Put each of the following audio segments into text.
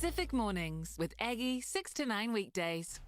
Pacific Mornings with Aggie, 6 to 9 weekdays.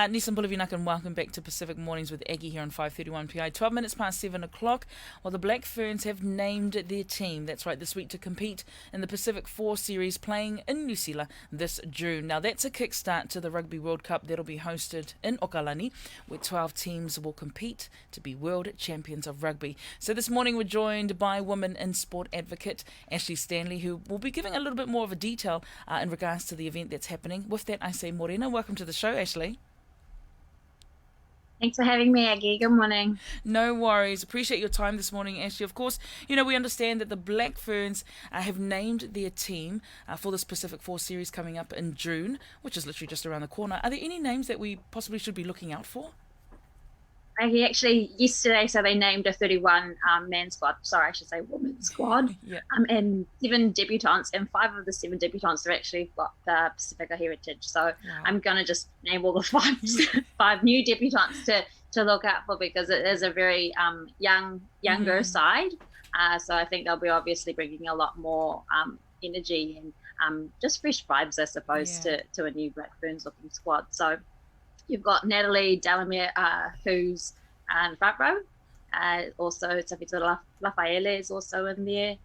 Nisan Bolivinak, and welcome back to Pacific Mornings with Aggie here on 5:31 PI. 12 minutes past 7 o'clock. Well, the Black Ferns have named their team, that's right, this week to compete in the Pacific 4 Series playing in New Zealand this June. Now, that's a kickstart to the Rugby World Cup that'll be hosted in Okalani, where 12 teams will compete to be world champions of rugby. So this morning we're joined by woman in Sport Advocate Ashley Stanley, who will be giving a little bit more of a detail in regards to the event that's happening. With that, I say morena. Welcome to the show, Ashley. Thanks for having me, Aggie. Good morning. No worries. Appreciate your time this morning, Ashley. Of course, we understand that the Black Ferns have named their team for this Pacific 4 Series coming up in June, which is literally just around the corner. Are there any names that we possibly should be looking out for? Aggie, actually, yesterday, so they named a 31-man squad. Sorry, I should say women's squad. Yeah. And 7 debutantes, and 5 of the 7 debutantes are actually got Pacifica heritage. So Wow. I'm going to just name all the 5 new debutantes to look out for, because it is a very younger side. So I think they'll be obviously bringing a lot more energy and just fresh vibes, I suppose, to a new Black Ferns looking squad. So you've got Natalie Delamere, who's in front row. Also, Tafita Lafayette is also in there.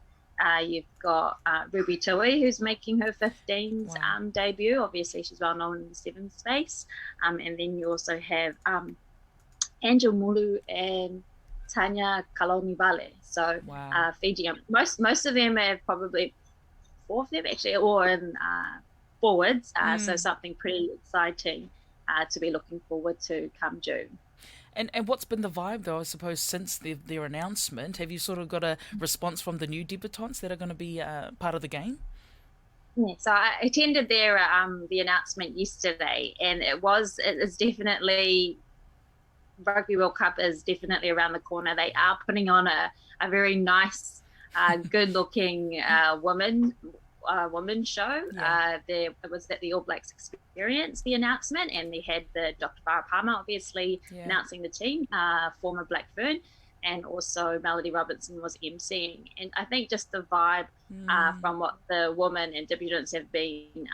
You've got Ruby Tui, who's making her 15s debut. Obviously, she's well known in the 7 space. And then you also have Angel Mulu and Tanya Kalonivale. So Fiji, most of them have probably 4 of them actually, or in forwards. So something pretty exciting to be looking forward to come June. And what's been the vibe, though, I suppose, since their announcement? Have you sort of got a response from the new debutants that are going to be part of the game? Yeah, so I attended their the announcement yesterday, and it is definitely, Rugby World Cup is definitely around the corner. They are putting on a very nice, good-looking women's show. It was at the All Blacks Experience, the announcement, and they had the Dr. Farah Palmer obviously announcing the team, former Black Fern, and also Melody Robinson was emceeing. And I think just the vibe from what the women and debutants have been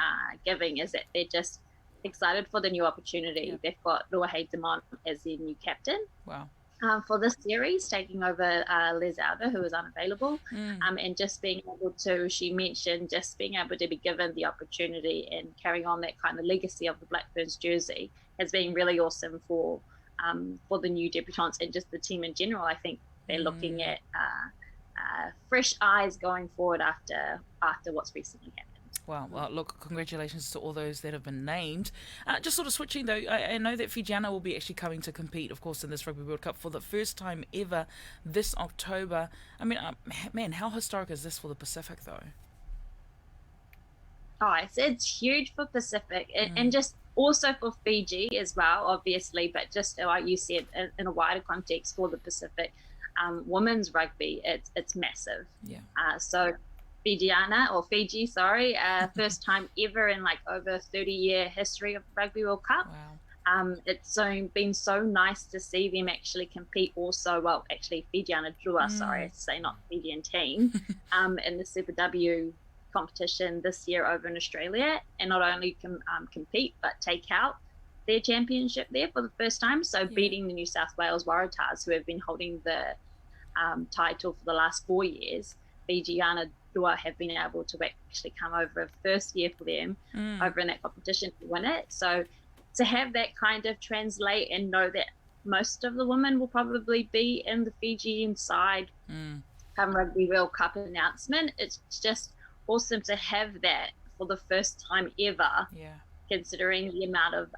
giving is that they're just excited for the new opportunity. They've got Ruahei Demont as their new captain. Wow. For this series, taking over Les Alder, who is unavailable, and just being able to, she mentioned, just being able to be given the opportunity and carrying on that kind of legacy of the Black Ferns jersey has been really awesome for the new debutants and just the team in general. I think they're looking at fresh eyes going forward after what's recently happened. Wow. Well, look, congratulations to all those that have been named. Just sort of switching, though, I know that Fijiana will be actually coming to compete, of course, in this Rugby World Cup for the first time ever this October. I mean, man, how historic is this for the Pacific, though? Oh, it's huge for Pacific and just also for Fiji as well, obviously, but just like you said, in a wider context for the Pacific, women's rugby, it's massive. Yeah. So Fiji, first time ever in like over 30-year history of the Rugby World Cup. Wow. It's been so nice to see them actually compete also, well, actually Fijiana Drua, sorry to say, not Fijian team, in the Super W competition this year over in Australia, and not only compete, but take out their championship there for the first time. So beating the New South Wales Waratahs, who have been holding the title for the last 4 years. Fijiana Drua have been able to actually come over a first year for them over in that competition to win it. So to have that kind of translate and know that most of the women will probably be in the Fijian side Rugby World Cup announcement, it's just awesome to have that for the first time ever, considering the amount of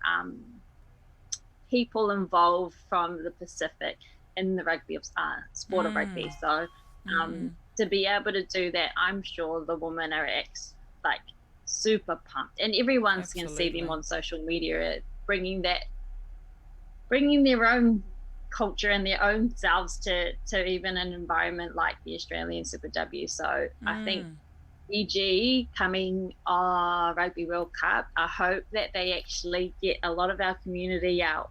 people involved from the Pacific in the rugby sport of rugby. So to be able to do that, I'm sure the women are super pumped, and everyone's going to see them on social media bringing their own culture and their own selves to even an environment like the Australian Super W. So I think Fiji coming Rugby World Cup, I hope that they actually get a lot of our community out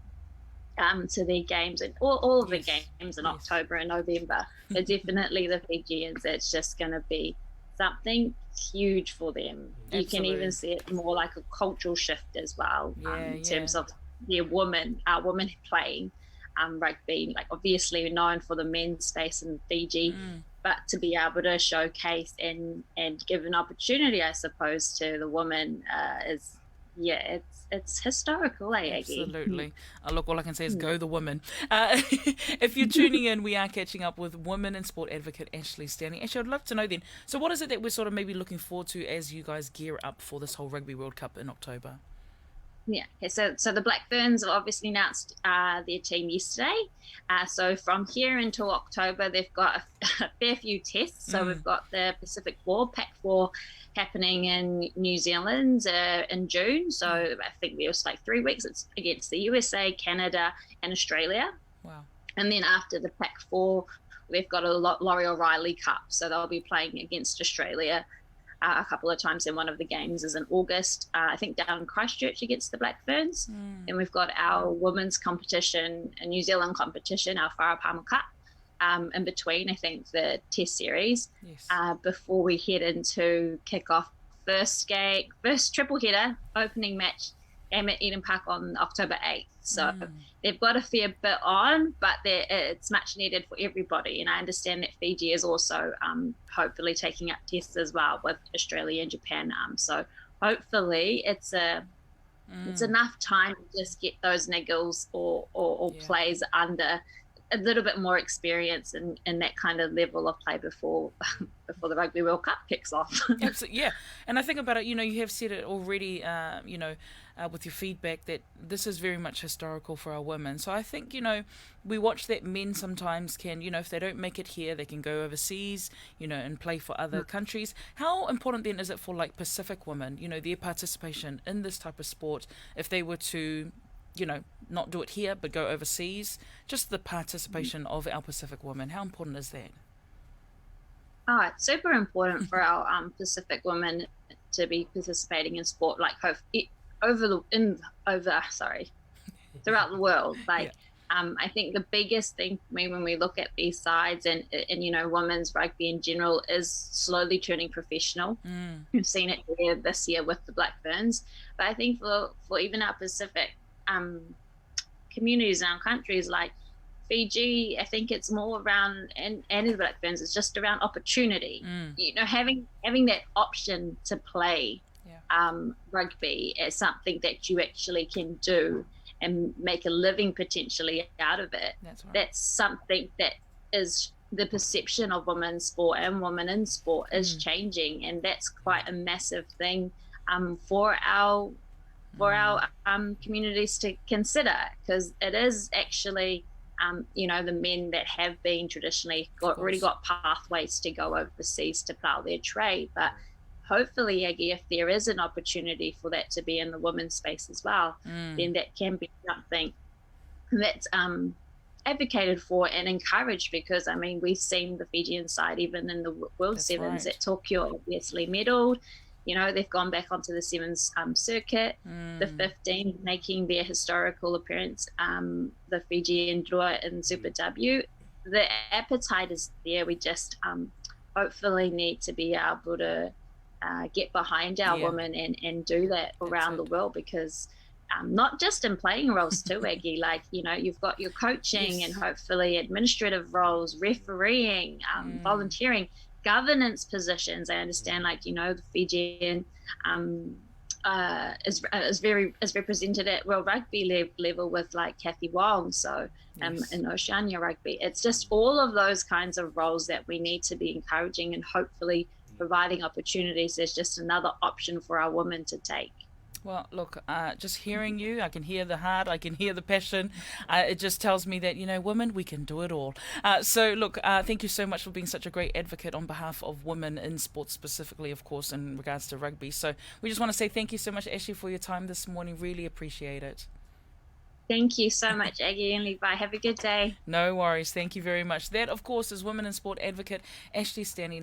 to their games, and all of the games in October and November. But definitely the Fijians, it's just going to be something huge for them. You can Absolutely. even see it more like a cultural shift as well, Yeah, in yeah. terms of our women playing rugby, like obviously known for the men's space in Fiji, but to be able to showcase and give an opportunity, I suppose, to the women is, yeah, it's historical, eh, Aggie? Absolutely. Look, all I can say is go the women. If you're tuning in, we are catching up with women in sport advocate Ashley Stanley. Actually, I'd love to know then, so what is it that we're sort of maybe looking forward to as you guys gear up for this whole Rugby World Cup in October? Yeah. Okay. So the Black Ferns have obviously announced their team yesterday. So from here until October, they've got a fair few tests. So we've got the Pacific Four, Pac Four, happening in New Zealand in June. So I think there's like 3 weeks. It's against the USA, Canada, and Australia. Wow. And then after the Pac Four, we've got a Laurie O'Reilly Cup. So they'll be playing against Australia a couple of times, and one of the games is in August, I think down in Christchurch against the Black Ferns. And we've got our women's competition, a New Zealand competition, our Wharapama Cup, in between, I think, the test series, Yes. before we head into kick-off first triple header, opening match, game at Eden Park on October 8th. So they've got a fair bit on, but it's much needed for everybody. And I understand that Fiji is also hopefully taking up tests as well with Australia and Japan. So hopefully it's enough time to just get those niggles or plays under a little bit more experience in that kind of level of play before the Rugby World Cup kicks off. Absolutely, yeah. And I think about it, you have said it already, with your feedback that this is very much historical for our women. So I think, we watch that men sometimes can, if they don't make it here, they can go overseas, and play for other countries. How important then is it for like Pacific women, their participation in this type of sport, if they were to, not do it here but go overseas, just the participation of our Pacific women, how important is that? Oh, it's super important for our Pacific women to be participating in sport, like throughout the world. Like, I think the biggest thing for me when we look at these sides and women's rugby in general is slowly turning professional. We've seen it here this year with the Black Ferns, but I think for even our Pacific communities in our countries, like Fiji, I think it's more around, and the Black Ferns, it's just around opportunity. Having that option to play rugby as something that you actually can do and make a living potentially out of it. That's right. That's something that is the perception of women's sport and women in sport is changing, and that's quite a massive thing for our communities to consider, because it is actually the men that have been traditionally already got pathways to go overseas to plough their trade. But hopefully, Aggie, if there is an opportunity for that to be in the women's space as well, then that can be something that's advocated for and encouraged, because I mean, we've seen the Fijian side even in the World Sevens at Tokyo, obviously medalled. They've gone back onto the Sevens circuit, the 15 making their historical appearance, the Fijian draw in Super W. The appetite is there. We just hopefully need to be able to get behind our women and do that around the world, because not just in playing roles too, Aggie, like, you've got your coaching and hopefully administrative roles, refereeing, volunteering, governance positions. I understand, like, the Fijian is represented at World Rugby level with like Kathy Wong, so in Oceania Rugby. It's just all of those kinds of roles that we need to be encouraging and hopefully providing opportunities. There's just another option for our women to take. Well, look, just hearing you, I can hear the heart, I can hear the passion. It just tells me that, women, we can do it all. So, look, thank you so much for being such a great advocate on behalf of women in sports, specifically, of course, in regards to rugby. So we just want to say thank you so much, Ashley, for your time this morning. Really appreciate it. Thank you so much, Aggie and Levi. Have a good day. No worries. Thank you very much. That, of course, is women in sport advocate Ashley Stanley.